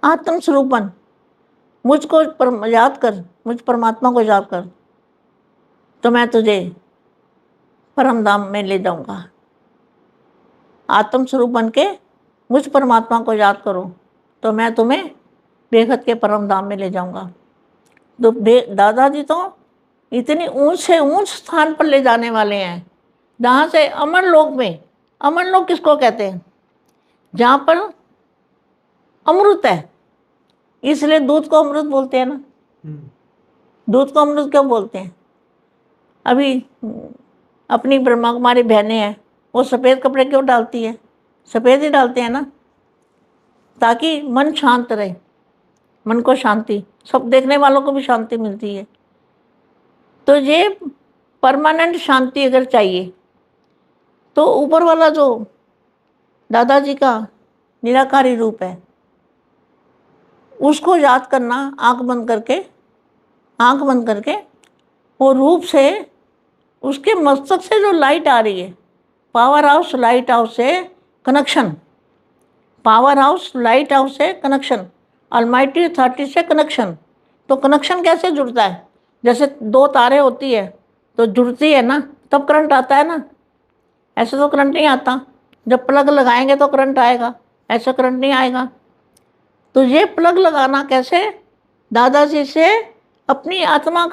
आत्म स्वरूप बन, मुझको याद कर, मुझ परमात्मा को याद कर, तो मैं तुझे परम धाम में ले जाऊंगा। आत्म स्वरूप बन के मुझ परमात्मा को याद करो तो मैं तुम्हें बेहद के परम धाम में ले जाऊंगा। तो दादाजी तो इतनी ऊंच से ऊंच स्थान पर ले जाने वाले हैं, जहाँ से अमर लोक में, अमर लोक किसको कहते हैं? जहाँ पर अमृत है, इसलिए दूध को अमृत बोलते हैं ना। दूध को अमृत क्यों बोलते हैं? अभी अपनी ब्रह्मा कुमारी बहनें हैं, वो सफ़ेद कपड़े क्यों डालती है? सफ़ेद ही डालते हैं ना, ताकि मन शांत रहे, मन को शांति, सब देखने वालों को भी शांति मिलती है। तो ये परमानेंट शांति अगर चाहिए तो ऊपर वाला जो दादाजी का निराकारी रूप है, उसको याद करना, आंख बंद करके वो रूप से, उसके मस्तक से जो लाइट आ रही है, पावर हाउस लाइट हाउस से connection, power house light house से कनेक्शन, अलमाइटी अथॉरिटी से कनेक्शन। तो कनेक्शन कैसे जुड़ता है? जैसे 2 तारे होती है तो जुड़ती है ना, तब करंट आता है ना। ऐसे तो करंट नहीं आता, जब प्लग लगाएंगे तो करंट आएगा, ऐसा करंट नहीं आएगा। तो ये प्लग लगाना कैसे? दादाजी से अपनी आत्मा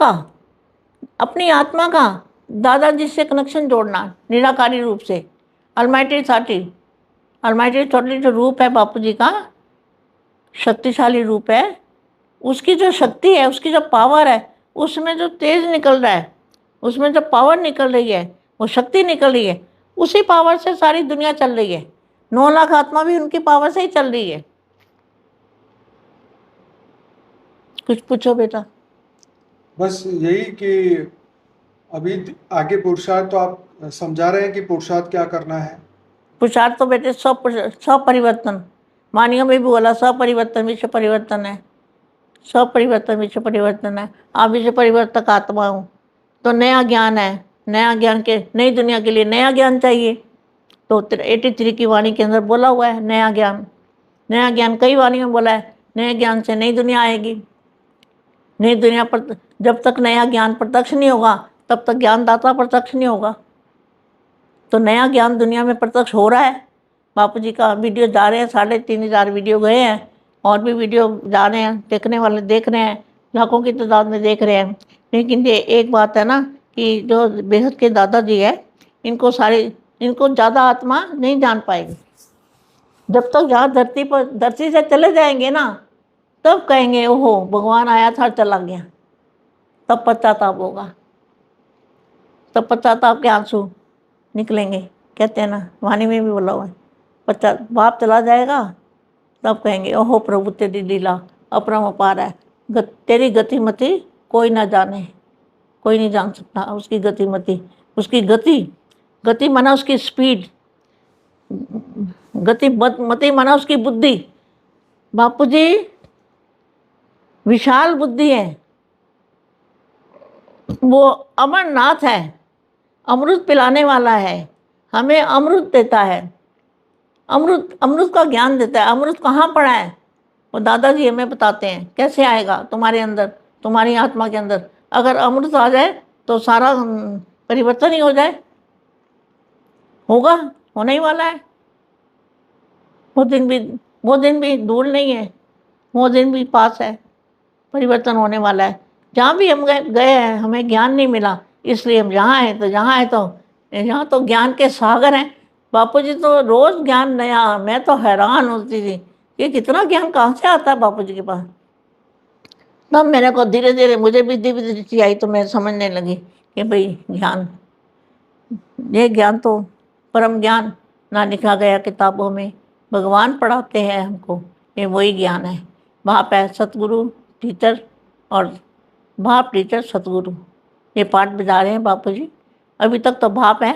का दादाजी से कनेक्शन जोड़ना निराकारी रूप से। अलमाइटी अथॉरिटी जो रूप है बापू जी का, शक्तिशाली रूप है, उसकी जो शक्ति है, उसकी जो पावर है, उसमें जो तेज निकल रहा है, उसमें जो पावर निकल रही है, वो शक्ति निकल रही है, उसी पावर से सारी दुनिया चल रही है। 9 लाख आत्मा भी उनकी पावर से ही चल रही है। कुछ पूछो बेटा। बस यही कि अभी आगे पुरुषार्थ तो आप समझा रहे हैं कि पुरुषार्थ क्या करना है। पुरुषार्थ तो बेटे स्वपरिवर्तन, मानियों में भी बोला स्वपरिवर्तन विश्व परिवर्तन है, स्वपरिवर्तन विश्व परिवर्तन है। आप विश्व परिवर्तक आत्मा हो, तो नया ज्ञान है, नया ज्ञान के, नई दुनिया के लिए नया ज्ञान चाहिए। तो 83 की वाणी के अंदर बोला हुआ है नया ज्ञान कई वाणियों में बोला है। नए ज्ञान से नई दुनिया आएगी। नई दुनिया पर जब तक नया ज्ञान प्रत्यक्ष नहीं होगा तब तक ज्ञानदाता प्रत्यक्ष नहीं होगा। तो नया ज्ञान दुनिया में प्रत्यक्ष हो रहा है। बापू जी का वीडियो जा रहे हैं, 3500 वीडियो गए हैं, और भी वीडियो जा रहे हैं, देखने वाले देख रहे हैं, लाखों की तादाद में देख रहे हैं। लेकिन ये एक बात है ना कि जो बेहद के दादाजी है, इनको ज़्यादा आत्मा नहीं जान पाएगी। जब तक यहाँ धरती से चले जाएंगे ना, तब कहेंगे ओहो भगवान आया था चला गया, तब पश्चाताप होगा, तब पश्चाताप के आंसू निकलेंगे। कहते हैं ना, वाणी में भी बोला हुआ है, बाप चला जाएगा तब कहेंगे ओहो प्रभु तेरी लीला अपरम अपार है, तेरी गतिमति कोई ना जाने, कोई नहीं जान सकता उसकी गतिमति। उसकी गति माना उसकी स्पीड, गति मति माना उसकी बुद्धि। बापूजी विशाल बुद्धि है, वो अमरनाथ है, अमृत पिलाने वाला है, हमें अमृत देता है, अमृत का ज्ञान देता है। अमृत कहाँ पड़ा है? वो दादाजी हमें बताते हैं कैसे आएगा तुम्हारे अंदर, तुम्हारी आत्मा के अंदर। अगर अमृत आ जाए तो सारा परिवर्तन ही हो जाए, होगा, होने ही वाला है। वो दिन भी दूर नहीं है, वो दिन भी पास है, परिवर्तन होने वाला है। जहाँ भी हम गए हैं हमें ज्ञान नहीं मिला, इसलिए हम यहाँ तो ज्ञान के सागर हैं। बापूजी तो रोज़ ज्ञान नया, मैं तो हैरान होती थी कि कितना ज्ञान कहाँ से आता है बापूजी के पास। तब मेरे को धीरे धीरे मुझे भी दिव्य दृष्टि आई, तो मैं समझने लगी कि भाई ज्ञान, ये ज्ञान तो परम ज्ञान ना लिखा गया किताबों में, भगवान पढ़ाते हैं हमको, ये वही ज्ञान है। बाप है सतगुरु टीचर, और बाप टीचर सतगुरु, ये पाठ बजा रहे हैं बापूजी। अभी तक तो बाप है,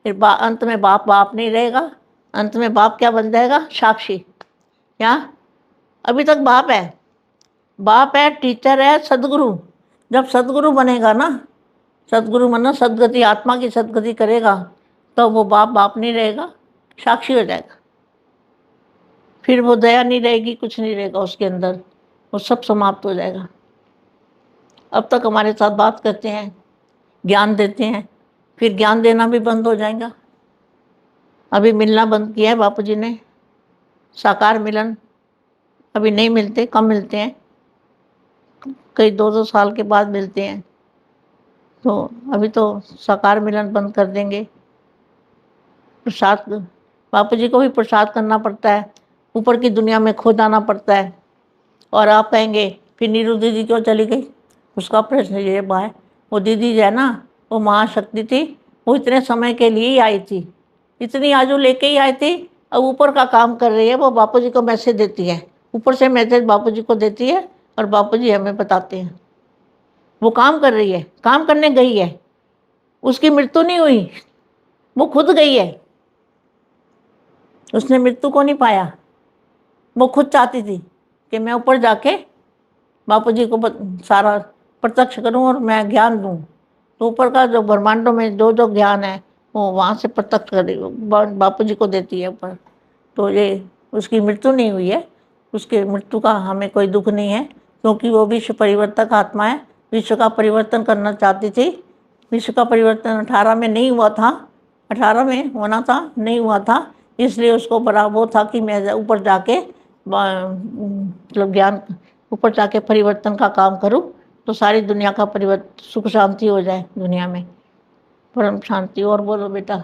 फिर अंत में बाप नहीं रहेगा, अंत में बाप क्या बन जाएगा? साक्षी। क्या? अभी तक बाप है, टीचर है, सदगुरु। जब सदगुरु बनेगा ना, सदगुरु माना सदगति, आत्मा की सदगति करेगा, तो वो बाप नहीं रहेगा, साक्षी हो जाएगा। फिर वो दया नहीं रहेगी, कुछ नहीं रहेगा उसके अंदर, वो सब समाप्त हो जाएगा। अब तक हमारे साथ बात करते हैं, ज्ञान देते हैं, फिर ज्ञान देना भी बंद हो जाएगा। अभी मिलना बंद किया है बापूजी ने, साकार मिलन अभी नहीं मिलते, कम मिलते हैं, कई 2-2 साल के बाद मिलते हैं। तो अभी तो साकार मिलन बंद कर देंगे। प्रसाद, बापूजी को भी प्रसाद करना पड़ता है, ऊपर की दुनिया में खो जाना पड़ता है। और आप कहेंगे फिर नीरू दीदी क्यों चली गई? उसका प्रश्न ये है, वो दीदी जो है ना, वो महाशक्ति थी, वो इतने समय के लिए ही आई थी, इतनी आजू लेके ही आई थी। अब ऊपर का काम कर रही है, वो बापूजी को मैसेज देती है, ऊपर से मैसेज बापूजी को देती है, और बापूजी हमें बताते हैं वो काम कर रही है, काम करने गई है, उसकी मृत्यु नहीं हुई, वो खुद गई है, उसने मृत्यु को नहीं पाया। वो खुद चाहती थी कि मैं ऊपर जाके बापूजी को सारा प्रत्यक्ष करूं और मैं ज्ञान दूं, तो ऊपर का जो ब्रह्मांडों में जो ज्ञान है वो वहाँ से प्रत्यक्ष कर बापूजी को देती है ऊपर। तो ये उसकी मृत्यु नहीं हुई है, उसकी मृत्यु का हमें कोई दुख नहीं है, क्योंकि वो विश्व परिवर्तक आत्मा है, विश्व का परिवर्तन करना चाहती थी। विश्व का परिवर्तन 18 में नहीं हुआ था, 18 में होना था, नहीं हुआ था, इसलिए उसको बड़ा वो था कि मैं ऊपर जाके मतलब ज्ञान, ऊपर जाके परिवर्तन का काम करूं, तो सारी दुनिया का परिवर्तन, सुख शांति हो जाए दुनिया में, परम शांति। और बोलो बेटा।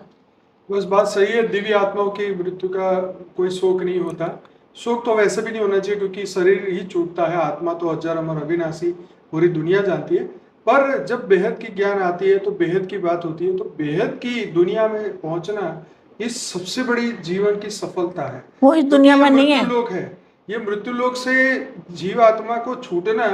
बस बात सही है, दिव्य आत्माओं की मृत्यु का कोई शोक नहीं होता। शोक तो वैसे भी नहीं होना चाहिए, क्योंकि शरीर ही छूटता है, आत्मा तो अजर अमर अविनाशी पूरी दुनिया जानती है। पर जब बेहद की ज्ञान आती है तो बेहद की बात होती है, तो बेहद की दुनिया में पहुंचना ये सबसे बड़ी जीवन की सफलता है। वो इस दुनिया में नहीं है, लोक है, ये मृत्यु लोक से जीव आत्मा को छूटना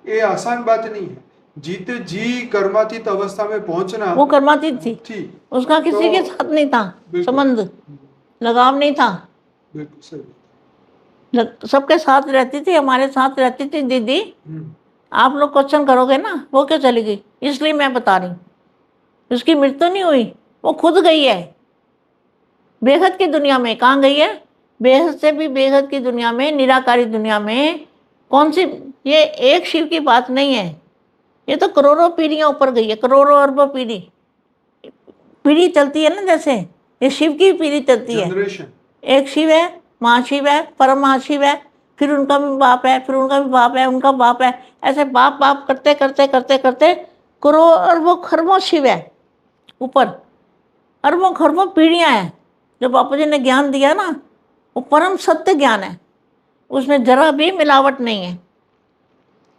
ये आसान बात नहीं है। जीते जी कर्मातीत अवस्था में पहुंचना, वो कर्मातीत थी, उसका किसी के साथ नहीं था संबंध, लगाव नहीं था, बिल्कुल सही, सबके साथ रहती थी, हमारे साथ रहती थी दीदी। आप लोग क्वेश्चन करोगे ना वो क्यों चली गई, इसलिए मैं बता रही, उसकी मृत्यु नहीं हुई, वो खुद गई है बेहद की दुनिया में। कहाँ गई है? बेहद से भी बेहद की दुनिया में, निराकारी दुनिया में। कौन सी, ये एक शिव की बात नहीं है, ये तो करोड़ों पीढ़ियाँ ऊपर गई है, करोड़ों अरबों पीढ़ी चलती है ना, जैसे ये शिव की पीढ़ी चलती है। एक शिव है, महाशिव है, परम महाशिव है, फिर उनका भी बाप है, फिर उनका भी बाप है, उनका बाप है, ऐसे बाप करते करते करते करते करोड़ों अरबों खरबों शिव है ऊपर, अरबों खरबों पीढ़ियाँ हैं। जो बापूजी ने ज्ञान दिया ना, वो परम सत्य ज्ञान है, उसमें जरा भी मिलावट नहीं है,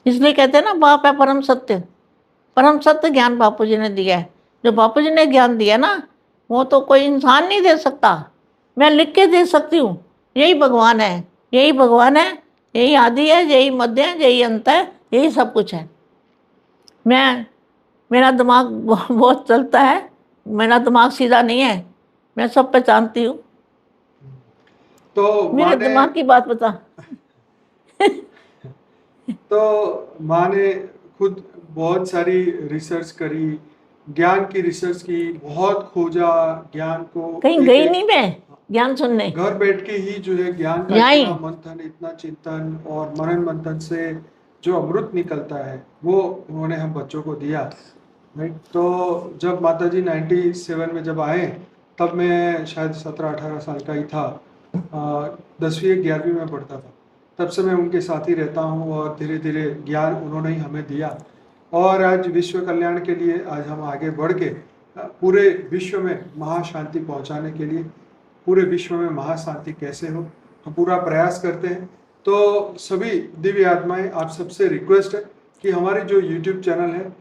इसलिए कहते हैं ना बाप है परम सत्य ज्ञान बापूजी ने दिया है। जो बापूजी ने ज्ञान दिया ना, वो तो कोई इंसान नहीं दे सकता, मैं लिख के दे सकती हूँ। यही भगवान है, यही भगवान है, यही आदि है, यही मध्य है, यही अंत है, यही सब कुछ है। मेरा दिमाग बहुत चलता है, मेरा दिमाग सीधा नहीं है, मैं सब पहचानती हूँ, तो मेरे दिमाग की बात बता। तो माँ ने खुद बहुत सारी रिसर्च करी, ज्ञान की रिसर्च की, बहुत खोजा ज्ञान को। कहीं गई नहीं मैं ज्ञान सुनने, घर बैठ के ही जो है ज्ञान का यहीं। इतना मंथन, इतना चिंतन और मनन मंथन से जो अमृत निकलता है वो उन्होंने हम बच्चों को दिया। राइट। तो जब माताजी 97 में जब आए तब मैं शायद 17-18 साल का ही था, 10वीं 11वीं में पढ़ता था। तब से मैं उनके साथ ही रहता हूँ और धीरे धीरे ज्ञान उन्होंने ही हमें दिया। और आज विश्व कल्याण के लिए आज हम आगे बढ़ के पूरे विश्व में महाशांति पहुँचाने के लिए, पूरे विश्व में महाशांति कैसे हो हम पूरा प्रयास करते हैं। तो सभी दिव्य आत्माएं, आप सबसे रिक्वेस्ट है कि हमारी जो YouTube चैनल है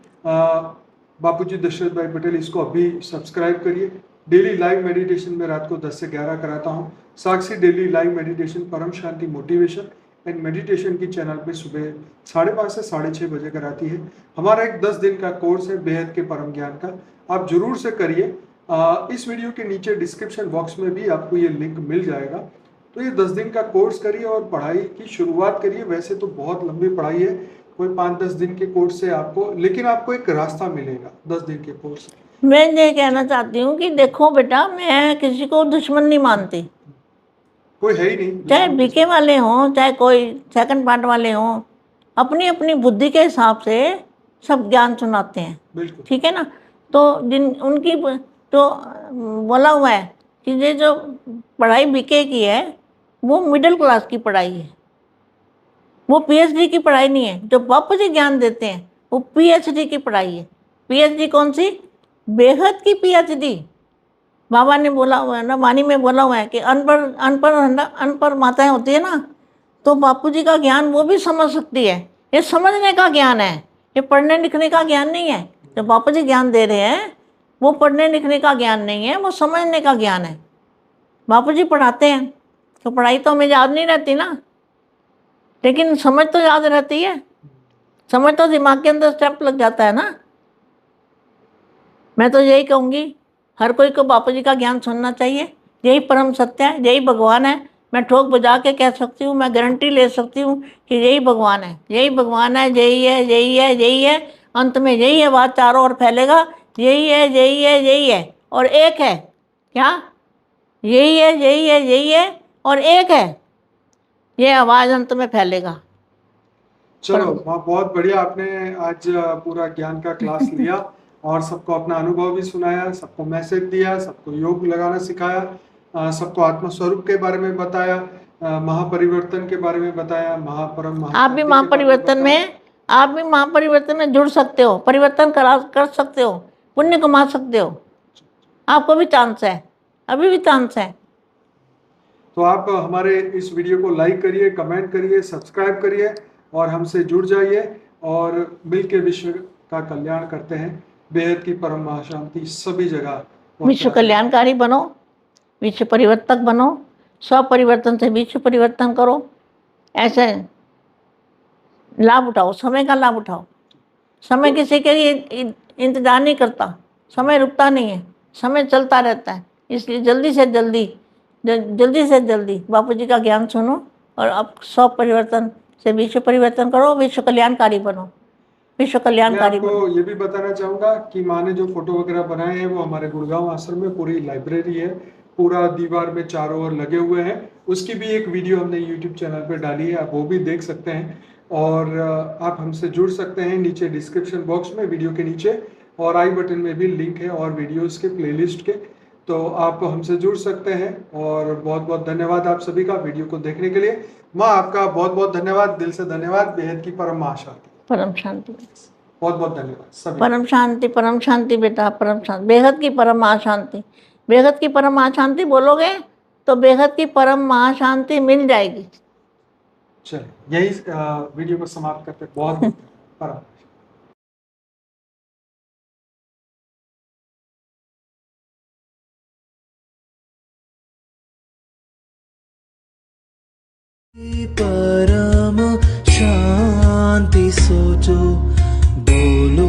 बापूजी दशरथ भाई पटेल, इसको अभी सब्सक्राइब करिए। डेली लाइव मेडिटेशन में रात को 10 से 11 कराता हूँ। साक्षी डेली लाइव मेडिटेशन परम शांति मोटिवेशन एंड मेडिटेशन की चैनल पे सुबह 5:30 से 6:30 बजे कराती है। हमारा एक 10 दिन का कोर्स है बेहद के परम ज्ञान का, आप जरूर से करिए। इस वीडियो के नीचे डिस्क्रिप्शन बॉक्स में भी आपको ये लिंक मिल जाएगा। तो ये 10 दिन का कोर्स करिए और पढ़ाई की शुरुआत करिए। वैसे तो बहुत लंबी पढ़ाई है, कोई 5-10 दिन के कोर्स से आपको, लेकिन आपको एक रास्ता मिलेगा 10 दिन के कोर्स से। मैं ये कहना चाहती हूँ कि देखो बेटा, मैं किसी को दुश्मन नहीं मानती, कोई है ही नहीं, चाहे बीके वाले हों चाहे कोई सेकंड पार्ट वाले हों, अपनी अपनी बुद्धि के हिसाब से सब ज्ञान सुनाते हैं। बिल्कुल ठीक है ना। तो जिन उनकी तो बोला हुआ है कि ये जो पढ़ाई बीके की है वो मिडिल क्लास की पढ़ाई है, वो पीएचडी की पढ़ाई नहीं है। जो बापू जी ज्ञान देते हैं वो पीएचडी की पढ़ाई है। पीएचडी कौन सी? बेहद की पीएचडी। बाबा ने बोला हुआ है ना, वाणी में बोला हुआ है कि अनपढ़ माताएं होती है ना, तो बापू जी का ज्ञान वो भी समझ सकती है। ये समझने का ज्ञान है, ये पढ़ने लिखने का ज्ञान नहीं है। जो बापू जी ज्ञान दे रहे हैं वो पढ़ने लिखने का ज्ञान नहीं है, वो समझने का ज्ञान है। बापू जी पढ़ाते हैं तो पढ़ाई तो हमें याद नहीं रहती ना, लेकिन समझ तो याद रहती है। समझ तो दिमाग के अंदर स्टेप लग जाता है ना। मैं तो यही कहूँगी, हर कोई को बापू जी का ज्ञान सुनना चाहिए। यही परम सत्य है, यही भगवान है। मैं ठोक बजा के कह सकती हूँ, मैं गारंटी ले सकती हूँ कि यही भगवान है, यही भगवान है, यही है, यही है, यही है। अंत में यही है, बात चारों ओर फैलेगा। यही है, यही है, यही है और एक है। क्या? यही है, यही है, यही है और एक है। ये आवाज़ अंत में फैलेगा। चलो बहुत बढ़िया, आपने आज पूरा ज्ञान का क्लास लिया और सबको अपना अनुभव भी सुनाया, सबको मैसेज दिया, सबको योग लगाना सिखाया, सबको आत्मस्वरूप के बारे में बताया, महापरिवर्तन के बारे में बताया, आप भी महापरिवर्तन में जुड़ सकते हो, परिवर्तन कर सकते हो, पुण्य कमा सकते हो। आपको भी चांस है, अभी भी चांस है। तो आप हमारे इस वीडियो को लाइक करिए, कमेंट करिए, सब्सक्राइब करिए और हमसे जुड़ जाइए और मिलकर विश्व का कल्याण करते हैं। बेहद की परम महाशांति सभी जगह। विश्व कल्याणकारी बनो, विश्व परिवर्तक बनो, स्वपरिवर्तन से विश्व परिवर्तन करो। ऐसे लाभ उठाओ, समय का लाभ उठाओ। समय किसी के लिए इंतजार नहीं करता, समय रुकता नहीं है, समय चलता रहता है। इसलिए जल्दी से जल्दी बापू जी का ज्ञान सुनो और अब स्वपरिवर्तन से विश्व परिवर्तन करो, विश्व कल्याणकारी बनो, विश्व कल्याणकारी बनो। ये भी बताना चाहूंगा कि माँ ने जो फोटो वगैरह बनाए हैं वो हमारे गुड़गांव आश्रम में पूरी लाइब्रेरी है, पूरा दीवार में चारों ओर लगे हुए हैं। उसकी भी एक वीडियो हमने YouTube चैनल पे डाली है, आप वो भी देख सकते हैं। और आप हमसे जुड़ सकते हैं नीचे डिस्क्रिप्शन बॉक्स में, वीडियो के नीचे और आई बटन में भी लिंक है और वीडियोस के प्लेलिस्ट के, तो आप हमसे जुड़ सकते हैं। और बहुत बहुत धन्यवाद आप सभी का वीडियो को देखने के लिए। माँ आपका बहुत बहुत धन्यवाद, दिल से धन्यवाद। बेहद की परम महाशांति, परम शांति, बहुत बहुत धन्यवाद सभी। परम शांति बेटा, परम शांति, बेहद की परम महाशांति। बेहद की परम महाशांति बोलोगे तो बेहद की परम महाशांति मिल जाएगी। चलिए यही वीडियो को समाप्त करते, बहुत परम। परम शांति सोचो, बोलो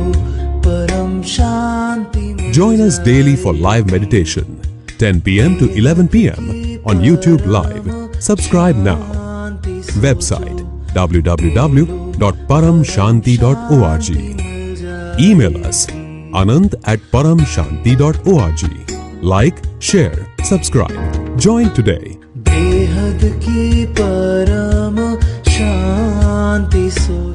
परम शांति। Join us daily for live meditation, 10 p.m. to 11 p.m. on YouTube Live. Subscribe now. Website www.paramshanti.org. Email us anant@paramshanti.org. Like, share, subscribe. Join today. बेहद की परम शांति सो